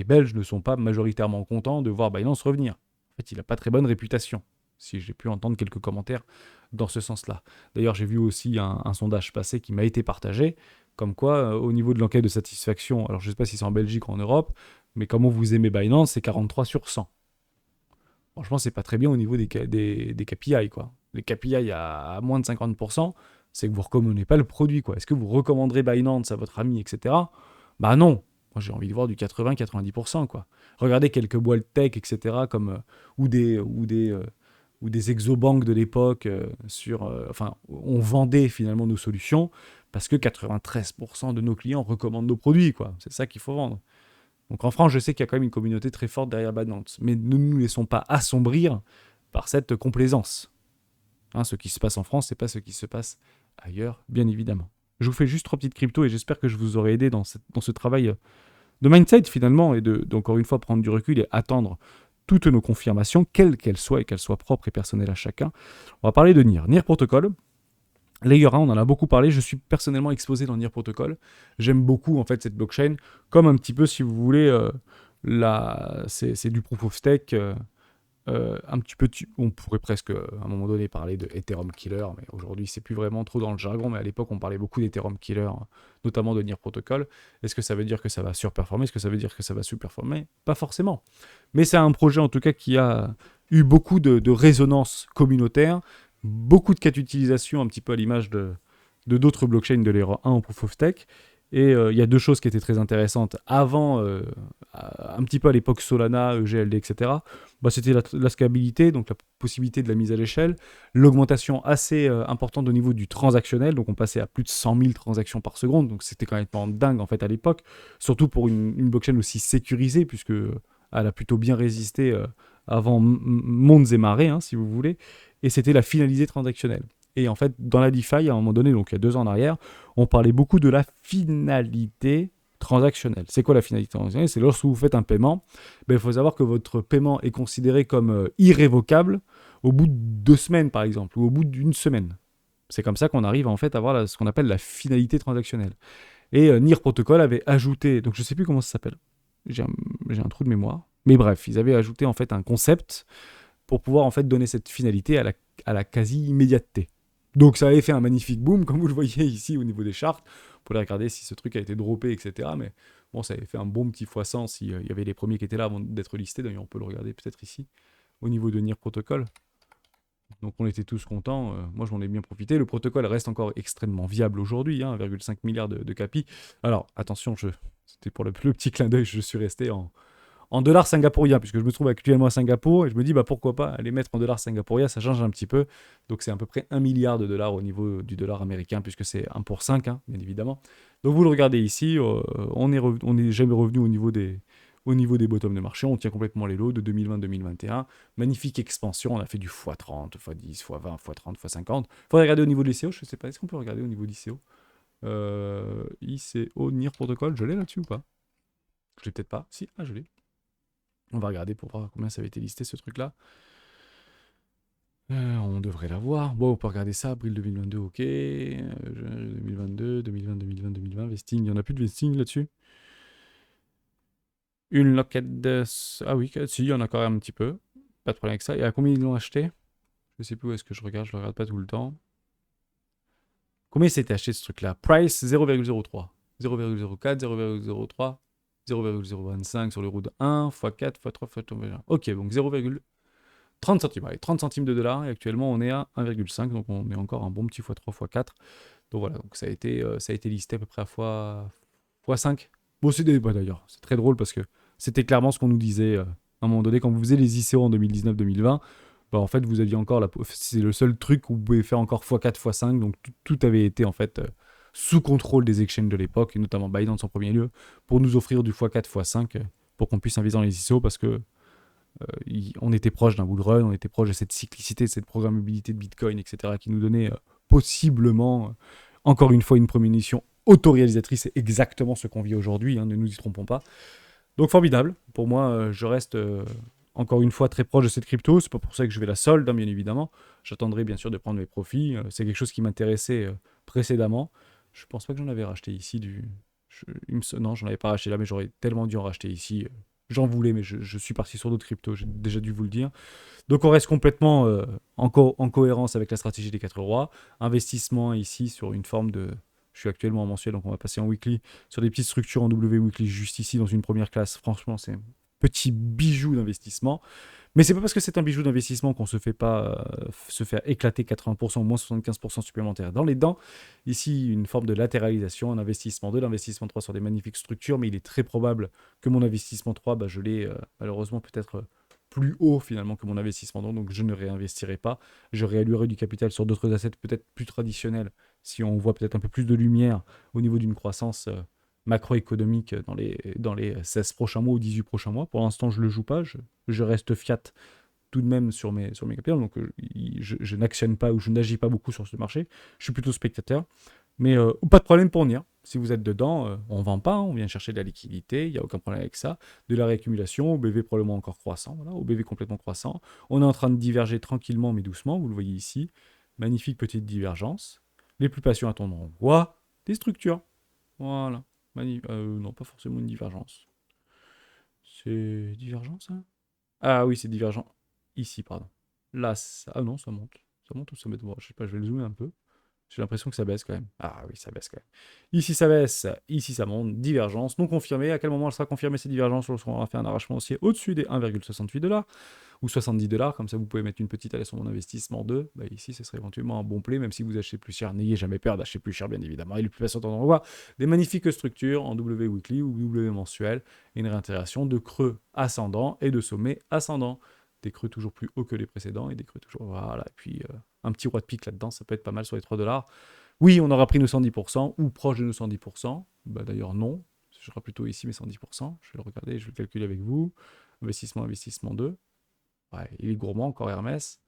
Belges ne sont pas majoritairement contents de voir Binance revenir. En fait, il n'a pas très bonne réputation, si j'ai pu entendre quelques commentaires dans ce sens-là. D'ailleurs, j'ai vu aussi un sondage passé qui m'a été partagé, comme quoi, au niveau de l'enquête de satisfaction, alors je ne sais pas si c'est en Belgique ou en Europe, mais comment vous aimez Binance, c'est 43 sur 100. Franchement, c'est pas très bien au niveau des KPI, quoi. Les KPI à moins de 50%, c'est que vous ne recommandez pas le produit, quoi. Est-ce que vous recommanderez Binance à votre ami, etc. Bah non. Moi, j'ai envie de voir du 80-90%, quoi. Regardez quelques boîtes tech, etc., ou des exobanks de l'époque on vendait finalement nos solutions parce que 93% de nos clients recommandent nos produits, quoi. C'est ça qu'il faut vendre. Donc en France, je sais qu'il y a quand même une communauté très forte derrière Binance, mais ne nous laissons pas assombrir par cette complaisance. Ce qui se passe en France, c'est pas ce qui se passe ailleurs, bien évidemment. Je vous fais juste 3 petites cryptos et j'espère que je vous aurai aidé dans ce travail de mindset finalement et d'encore une fois prendre du recul et attendre toutes nos confirmations, quelles qu'elles soient et qu'elles soient propres et personnelles à chacun. On va parler de NIR. NIR Protocol. Layer 1, on en a beaucoup parlé, je suis personnellement exposé dans NIR Protocol. J'aime beaucoup en fait cette blockchain, comme un petit peu si vous voulez, c'est du proof of stake un petit peu, on pourrait presque à un moment donné parler de Ethereum Killer, mais aujourd'hui c'est plus vraiment trop dans le jargon, mais à l'époque on parlait beaucoup d'Ethereum Killer, notamment de Near Protocol. Est-ce que ça veut dire que ça va surperformer? Est-ce que ça veut dire que ça va sous-performer? Pas forcément. Mais c'est un projet en tout cas qui a eu beaucoup de résonance communautaire, beaucoup de cas d'utilisation, un petit peu à l'image de d'autres blockchains de l'ère 1 en Proof of Stake. Et il y a deux choses qui étaient très intéressantes avant, un petit peu à l'époque Solana, EGLD, etc. Bah, c'était la scalabilité, donc la possibilité de la mise à l'échelle, l'augmentation assez importante au niveau du transactionnel, donc on passait à plus de 100 000 transactions par seconde, donc c'était quand même dingue en fait à l'époque, surtout pour une blockchain aussi sécurisée, puisque elle a plutôt bien résisté avant mondes et marées, hein, si vous voulez, et c'était la finalité transactionnelle. Et en fait, dans la DeFi, à un moment donné, donc il y a 2 ans en arrière, on parlait beaucoup de la finalité transactionnelle. C'est quoi la finalité transactionnelle? C'est lorsque vous faites un paiement, ben, il faut savoir que votre paiement est considéré comme irrévocable au bout de 2 semaines, par exemple, ou au bout d'une semaine. C'est comme ça qu'on arrive en fait à avoir ce qu'on appelle la finalité transactionnelle. Et Near Protocol avait ajouté, donc je ne sais plus comment ça s'appelle, j'ai un trou de mémoire, mais bref, ils avaient ajouté en fait un concept pour pouvoir en fait donner cette finalité à la quasi-immédiateté. Donc ça avait fait un magnifique boom, comme vous le voyez ici au niveau des charts. Vous pouvez regarder si ce truc a été droppé, etc. Mais bon, ça avait fait un bon petit x100 s'il y avait les premiers qui étaient là avant d'être listés. D'ailleurs, on peut le regarder peut-être ici, au niveau de Near Protocol. Donc on était tous contents. Moi, je m'en ai bien profité. Le protocole reste encore extrêmement viable aujourd'hui, hein, 1,5 milliard de capi. Alors, attention, c'était pour le petit clin d'œil, je suis resté en dollars singapouriens, puisque je me trouve actuellement à Singapour, et je me dis, bah, pourquoi pas les mettre en dollars singapouriens, ça change un petit peu. Donc c'est à peu près 1 milliard de dollars au niveau du dollar américain, puisque c'est 1 pour 5, hein, bien évidemment. Donc vous le regardez ici, on est jamais revenu au niveau des bottoms de marché, on tient complètement les lots de 2020-2021. Magnifique expansion, on a fait du x30, x10, x20, x30, x50. Il faudrait regarder au niveau de l'ICO, je ne sais pas, est-ce qu'on peut regarder au niveau d'ICO ICO, NIR Protocol, je l'ai là-dessus ou pas? Je l'ai peut-être pas. Si, ah, je l'ai. On va regarder pour voir combien ça avait été listé ce truc-là. On devrait l'avoir. Bon, on peut regarder ça. Avril 2022, ok. 2022, 2020, 2020, 2020. Vesting, il n'y en a plus de vesting là-dessus. Une loquette de... Ah oui, si, il y en a quand même un petit peu. Pas de problème avec ça. Et à combien ils l'ont acheté? Je sais plus où est-ce que je le regarde pas tout le temps. Combien s'était acheté ce truc-là? Price 0,03. 0,04, 0,03, 0,025 sur le route 1, x4, x3, x3. Ok, donc 30 centimes, allez, 30 centimes de dollars, et actuellement on est à 1,5, donc on est encore un bon petit x3, x4. Donc voilà, donc ça a été listé à peu près à x5. Bon, bah, d'ailleurs, c'est très drôle parce que c'était clairement ce qu'on nous disait à un moment donné, quand vous faisiez les ICO en 2019-2020, bah, en fait, vous aviez encore c'est le seul truc où vous pouvez faire encore x4, x5, donc tout avait été en fait sous contrôle des exchanges de l'époque, et notamment Binance en premier lieu, pour nous offrir du x4, x5, pour qu'on puisse investir dans les ICO, parce que on était proche d'un bull run, on était proche de cette cyclicité, de cette programmabilité de Bitcoin, etc., qui nous donnait possiblement, encore une fois, une prémonition autoréalisatrice. C'est exactement ce qu'on vit aujourd'hui, hein, ne nous y trompons pas. Donc formidable. Pour moi, je reste encore une fois très proche de cette crypto. C'est pas pour ça que je vais la solde, hein, bien évidemment. J'attendrai bien sûr de prendre mes profits. C'est quelque chose qui m'intéressait précédemment. Je pense pas que j'en avais racheté ici non, j'en avais pas racheté là, mais j'aurais tellement dû en racheter ici. J'en voulais, mais je suis parti sur d'autres cryptos, j'ai déjà dû vous le dire. Donc on reste complètement en cohérence avec la stratégie des 4 rois. Investissement ici sur une forme de... Je suis actuellement en mensuel, donc on va passer en weekly. Sur des petites structures en W weekly, juste ici, dans une première classe. Franchement, c'est un petit bijou d'investissement. Mais c'est pas parce que c'est un bijou d'investissement qu'on se fait pas se faire éclater 80% ou moins 75% supplémentaires dans les dents. Ici, une forme de latéralisation, un investissement 2, l'investissement 3 sur des magnifiques structures, mais il est très probable que mon investissement 3, bah, je l'ai malheureusement peut-être plus haut finalement que mon investissement 2, donc je ne réinvestirai pas. Je réallouerai du capital sur d'autres assets peut-être plus traditionnels, si on voit peut-être un peu plus de lumière au niveau d'une croissance macroéconomique dans les 16 prochains mois ou 18 prochains mois. Pour l'instant, je ne le joue pas, je reste fiat tout de même sur mes capitaux, donc je n'actionne pas ou je n'agis pas beaucoup sur ce marché. Je suis plutôt spectateur, mais pas de problème pour venir. Si vous êtes dedans, on ne vend pas, hein, on vient chercher de la liquidité, il n'y a aucun problème avec ça. De la réaccumulation, OBV probablement encore croissant, voilà, OBV complètement croissant. On est en train de diverger tranquillement mais doucement, vous le voyez ici. Magnifique petite divergence. Les plus patients attendront quoi? Des structures. Voilà. Non, pas forcément une divergence. C'est divergence, hein? Ah oui, c'est divergent. ici, pardon. Là, ah non, ça monte. Ça monte ou ça baisse? Bon, je sais pas, je vais le zoomer un peu. J'ai l'impression que ça baisse quand même. Ah oui, ça baisse quand même. Ici, ça baisse. Ici, ça monte. Divergence non confirmée. À quel moment elle sera confirmée, cette divergence? Lorsqu'on aura fait un arrachement haussier au-dessus des 1,68 $, ou 70 $. Comme ça, vous pouvez mettre une petite allée sur mon investissement 2. Bah, ici, ce serait éventuellement un bon play, même si vous achetez plus cher. N'ayez jamais peur d'acheter plus cher, bien évidemment. Et le plus patient, on en voit des magnifiques structures en W weekly ou W mensuel. Et une réintégration de creux ascendants et de sommets ascendants. Des creux toujours plus hauts que les précédents et des creux toujours. Voilà. Et puis, un petit roi de pique là-dedans, ça peut être pas mal sur les 3 $. Oui, on aura pris nos 110% ou proche de nos 110%. Bah, d'ailleurs, non. Ce sera plutôt ici mes 110%. Je vais le regarder, je vais le calculer avec vous. Investissement 2. Ouais, il est gourmand, encore Hermès.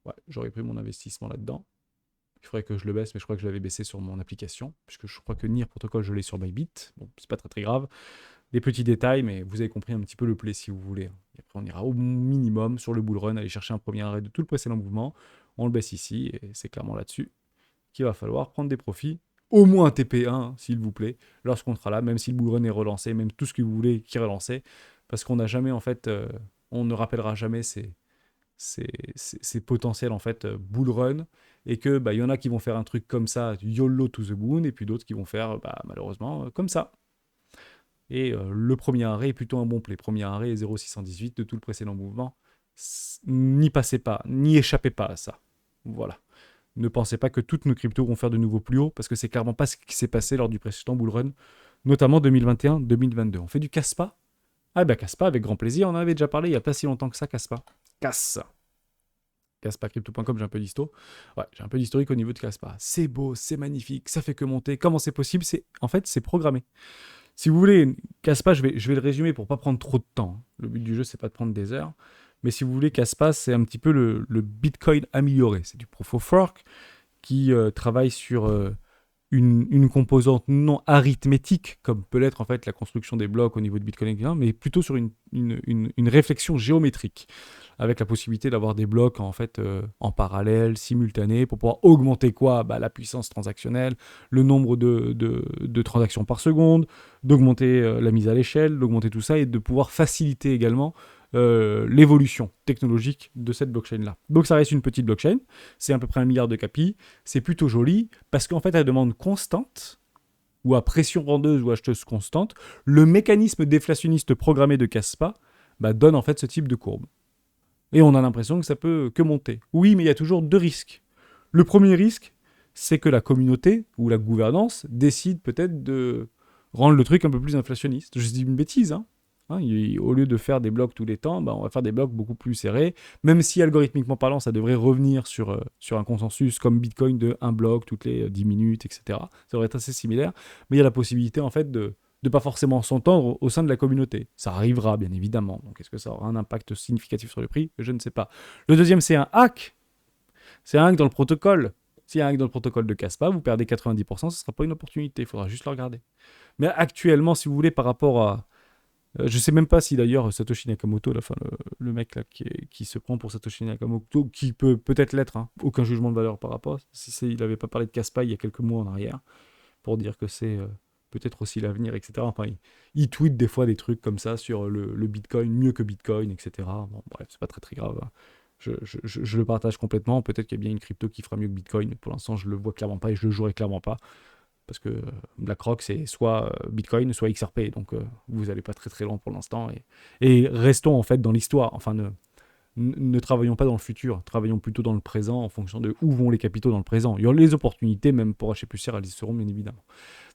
Ouais, j'aurais pris mon investissement là-dedans. Il faudrait que je le baisse, mais je crois que je l'avais baissé sur mon application, puisque je crois que NIR Protocol, je l'ai sur Bybit. Bon, c'est pas très très grave. Des petits détails, mais vous avez compris un petit peu le play si vous voulez. Et après, on ira au minimum sur le bull run, aller chercher un premier arrêt de tout le précédent mouvement. On le baisse ici, et c'est clairement là-dessus qu'il va falloir prendre des profits. Au moins un TP1, s'il vous plaît, lorsqu'on sera là, même si le bull run est relancé, même tout ce que vous voulez qui est relancé, parce qu'on n'a jamais, en fait, on ne rappellera jamais ces potentiels en fait bull run, et que bah, y en a qui vont faire un truc comme ça, YOLO to the moon, et puis d'autres qui vont faire bah, malheureusement comme ça. Et le premier arrêt est plutôt un bon play. Premier arrêt est 0,618 de tout le précédent mouvement. N'y passez pas, n'y échappez pas à ça. Voilà. Ne pensez pas que toutes nos cryptos vont faire de nouveau plus haut, parce que c'est clairement pas ce qui s'est passé lors du précédent bull run, notamment 2021-2022. On fait du Caspa. Ah bah Caspa, avec grand plaisir, on en avait déjà parlé il n'y a pas si longtemps que ça, Caspa. Caspa-crypto.com, j'ai un peu d'histo. Ouais, j'ai un peu d'historique au niveau de Caspa. C'est beau, c'est magnifique, ça fait que monter. Comment c'est possible? En fait, c'est programmé. Si vous voulez, Caspa, je vais le résumer pour pas prendre trop de temps. Le but du jeu, c'est pas de prendre des heures. Mais si vous voulez, Caspa, c'est un petit peu le Bitcoin amélioré. C'est du Proof of Work qui travaille sur une composante non arithmétique, comme peut l'être en fait la construction des blocs au niveau de Bitcoin, mais plutôt sur une réflexion géométrique, avec la possibilité d'avoir des blocs en fait en parallèle, simultanés, pour pouvoir augmenter quoi? Bah, la puissance transactionnelle, le nombre de transactions par seconde, d'augmenter la mise à l'échelle, d'augmenter tout ça, et de pouvoir faciliter également l'évolution technologique de cette blockchain-là. Donc ça reste une petite blockchain, c'est à peu près 1 milliard de capis, c'est plutôt joli, parce qu'en fait, à demande constante, ou à pression rendeuse ou acheteuse constante, le mécanisme déflationniste programmé de Caspa bah, donne en fait ce type de courbe. Et on a l'impression que ça peut que monter. Oui, mais il y a toujours 2 risques. Le premier risque, c'est que la communauté ou la gouvernance décide peut-être de rendre le truc un peu plus inflationniste. Je dis une bêtise, hein. Au lieu de faire des blocs tous les temps, bah, on va faire des blocs beaucoup plus serrés, même si algorithmiquement parlant, ça devrait revenir sur un consensus comme Bitcoin de 1 bloc toutes les 10 minutes, etc. Ça devrait être assez similaire, mais il y a la possibilité en fait de ne pas forcément s'entendre au sein de la communauté. Ça arrivera, bien évidemment. Donc est-ce que ça aura un impact significatif sur le prix? Je ne sais pas. Le deuxième, c'est un hack. C'est un hack dans le protocole. S'il y a un hack dans le protocole de Caspa, vous perdez 90%, ce ne sera pas une opportunité, il faudra juste le regarder. Mais actuellement, si vous voulez, par rapport à je sais même pas si d'ailleurs Satoshi Nakamoto, là, le mec là, qui se prend pour Satoshi Nakamoto, qui peut peut-être l'être, hein, aucun jugement de valeur par rapport, il n'avait pas parlé de Caspa il y a quelques mois en arrière, pour dire que c'est peut-être aussi l'avenir, etc. Enfin, il tweet des fois des trucs comme ça sur le Bitcoin, mieux que Bitcoin, etc. Bon, bref, c'est pas très très grave. Hein. Je le partage complètement. Peut-être qu'il y a bien une crypto qui fera mieux que Bitcoin, mais pour l'instant, je le vois clairement pas et je le jouerai clairement pas. Parce que BlackRock, c'est soit Bitcoin, soit XRP. Donc, vous n'allez pas très très loin pour l'instant. Et restons en fait dans l'histoire. Enfin, ne travaillons pas dans le futur. Travaillons plutôt dans le présent en fonction de où vont les capitaux dans le présent. Il y a les opportunités, même pour acheter plus cher, elles y seront bien évidemment.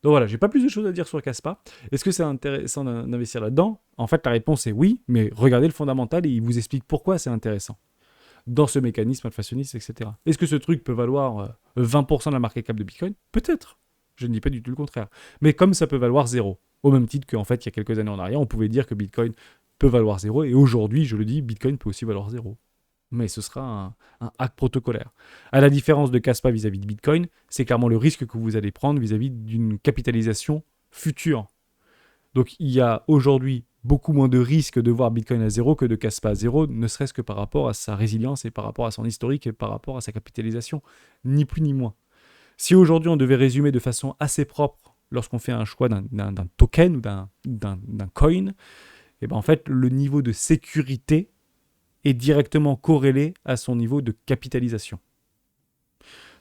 Donc voilà, j'ai pas plus de choses à dire sur Caspa. Est-ce que c'est intéressant d'investir là-dedans? En fait, la réponse est oui, mais regardez le fondamental et il vous explique pourquoi c'est intéressant dans ce mécanisme inflationniste, etc. Est-ce que ce truc peut valoir 20% de la market cap de Bitcoin? Peut-être. Je ne dis pas du tout le contraire. Mais comme ça peut valoir 0, au même titre qu'en fait, il y a quelques années en arrière, on pouvait dire que Bitcoin peut valoir 0, et aujourd'hui, je le dis, Bitcoin peut aussi valoir 0. Mais ce sera un hack protocolaire. À la différence de Caspa vis-à-vis de Bitcoin, c'est clairement le risque que vous allez prendre vis-à-vis d'une capitalisation future. Donc il y a aujourd'hui beaucoup moins de risques de voir Bitcoin à 0 que de Caspa à 0, ne serait-ce que par rapport à sa résilience et par rapport à son historique et par rapport à sa capitalisation, ni plus ni moins. Si aujourd'hui on devait résumer de façon assez propre lorsqu'on fait un choix d'un token ou d'un coin, et ben en fait le niveau de sécurité est directement corrélé à son niveau de capitalisation.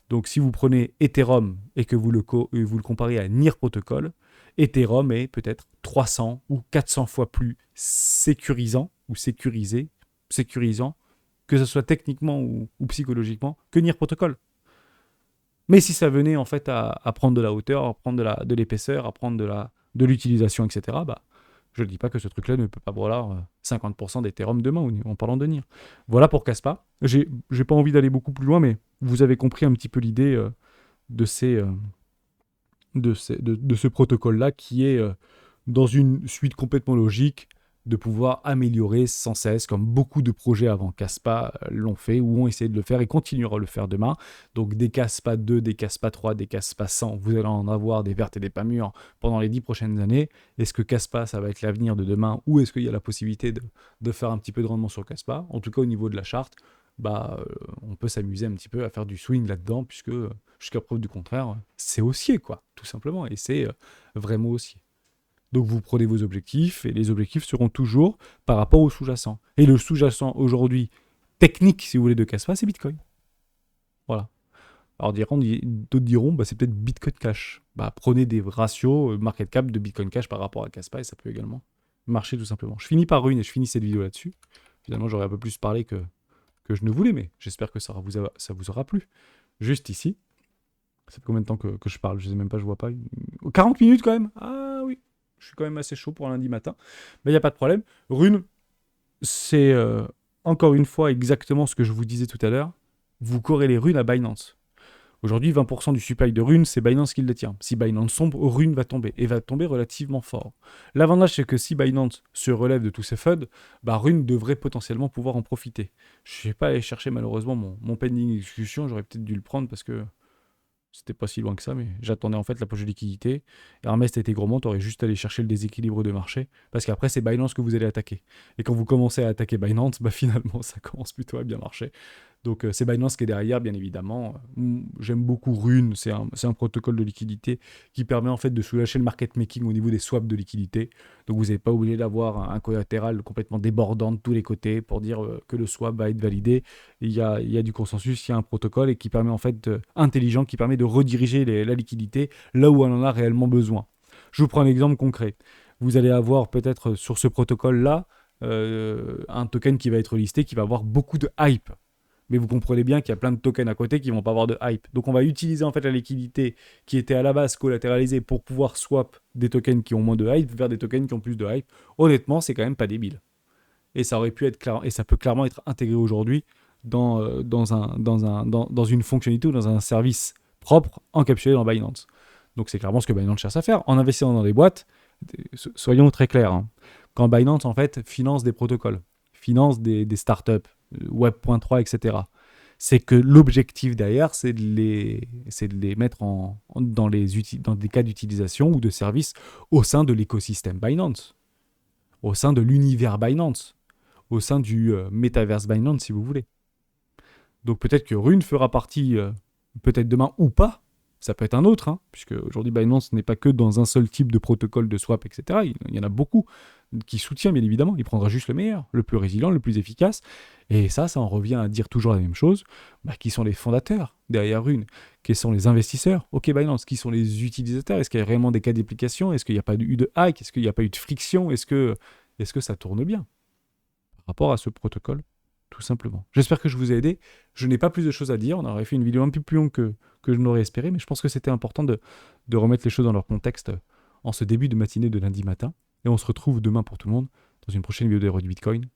Donc si vous prenez Ethereum et que vous le comparez à NIR Protocol, Ethereum est peut-être 300 ou 400 fois plus sécurisant ou sécurisant, que ce soit techniquement ou psychologiquement, que NIR Protocol. Mais si ça venait en fait à prendre de la hauteur, à prendre de l'épaisseur, à prendre de l'utilisation, etc., bah, je ne dis pas que ce truc-là ne peut pas valoir 50% d'Ethereum demain en parlant de NIR. Voilà pour Kaspa. J'ai pas envie d'aller beaucoup plus loin, mais vous avez compris un petit peu l'idée de ce protocole-là qui est dans une suite complètement logique de pouvoir améliorer sans cesse, comme beaucoup de projets avant Kaspa l'ont fait ou ont essayé de le faire et continueront à le faire demain. Donc des Kaspa 2, des Kaspa 3, des Kaspa 100, vous allez en avoir des vertes et des pas mûres pendant les 10 prochaines années. Est-ce que Kaspa, ça va être l'avenir de demain ou est-ce qu'il y a la possibilité de faire un petit peu de rendement sur Kaspa? En tout cas, au niveau de la charte, on peut s'amuser un petit peu à faire du swing là-dedans puisque, jusqu'à preuve du contraire, c'est haussier, quoi, tout simplement, et c'est vraiment haussier. Donc vous prenez vos objectifs et les objectifs seront toujours par rapport au sous-jacent. Et le sous-jacent aujourd'hui, technique si vous voulez de Kaspa, c'est Bitcoin. Voilà. Alors d'autres diront, c'est peut-être Bitcoin Cash. Prenez des ratios market cap de Bitcoin Cash par rapport à Kaspa et ça peut également marcher tout simplement. Je finis par Rune et je finis cette vidéo là-dessus. Finalement j'aurais un peu plus parlé que je ne voulais, mais j'espère que ça vous aura plu. Juste ici. Ça fait combien de temps que je parle? Je sais même pas, je vois pas. 40 minutes quand même. Ah oui. Je suis quand même assez chaud pour un lundi matin. Mais il n'y a pas de problème. Rune, c'est encore une fois exactement ce que je vous disais tout à l'heure. Vous corrélez Rune à Binance. Aujourd'hui, 20% du supply de Rune, c'est Binance qui le détient. Si Binance sombre, Rune va tomber, et va tomber relativement fort. L'avantage, c'est que si Binance se relève de tous ces FUD, Rune devrait potentiellement pouvoir en profiter. Je ne vais pas aller chercher malheureusement mon pending exécution, j'aurais peut-être dû le prendre parce que c'était pas si loin que ça, mais j'attendais en fait la poche de liquidité. Hermès était gourmand, t'aurais juste allé chercher le déséquilibre de marché, parce qu'après c'est Binance que vous allez attaquer. Et quand vous commencez à attaquer Binance, finalement ça commence plutôt à bien marcher. Donc c'est Binance qui est derrière, bien évidemment. J'aime beaucoup Rune, c'est un protocole de liquidité qui permet en fait de soulager le market making au niveau des swaps de liquidité. Donc vous n'êtes pas obligé d'avoir un collatéral complètement débordant de tous les côtés pour dire que le swap va être validé. Il y a du consensus, il y a un protocole et qui permet en fait intelligent, qui permet de rediriger la liquidité là où on en a réellement besoin. Je vous prends un exemple concret. Vous allez avoir peut-être sur ce protocole-là un token qui va être listé, qui va avoir beaucoup de hype. Mais vous comprenez bien qu'il y a plein de tokens à côté qui ne vont pas avoir de hype. Donc on va utiliser en fait la liquidité qui était à la base collatéralisée pour pouvoir swap des tokens qui ont moins de hype vers des tokens qui ont plus de hype. Honnêtement, c'est quand même pas débile. Et ça aurait pu être clair, et ça peut clairement être intégré aujourd'hui dans une fonctionnalité ou dans un service propre encapsulé dans Binance. Donc c'est clairement ce que Binance cherche à faire. En investissant dans des boîtes, soyons très clairs, hein. Quand Binance en fait finance des protocoles, finance des startups, Web.3, etc. C'est que l'objectif derrière, c'est de les mettre dans des cas d'utilisation ou de service au sein de l'écosystème Binance, au sein de l'univers Binance, au sein du metaverse Binance, si vous voulez. Donc peut-être que Rune fera partie, peut-être demain ou pas, ça peut être un autre, hein, puisque aujourd'hui Binance n'est pas que dans un seul type de protocole de swap, etc. Il y en a beaucoup qui soutient, bien évidemment. Il prendra juste le meilleur, le plus résilient, le plus efficace. Et ça en revient à dire toujours la même chose. Qui sont les fondateurs derrière Rune? Quels sont les investisseurs? Ok, Binance, qui sont les utilisateurs? Est-ce qu'il y a réellement des cas d'application? Est-ce qu'il n'y a pas eu de hack? Est-ce qu'il n'y a pas eu de friction? Est-ce que ça tourne bien par rapport à ce protocole? Tout simplement. J'espère que je vous ai aidé. Je n'ai pas plus de choses à dire. On aurait fait une vidéo un peu plus longue que je n'aurais espéré, mais je pense que c'était important de remettre les choses dans leur contexte en ce début de matinée de lundi matin. Et on se retrouve demain pour tout le monde dans une prochaine vidéo d'Héros du Bitcoin.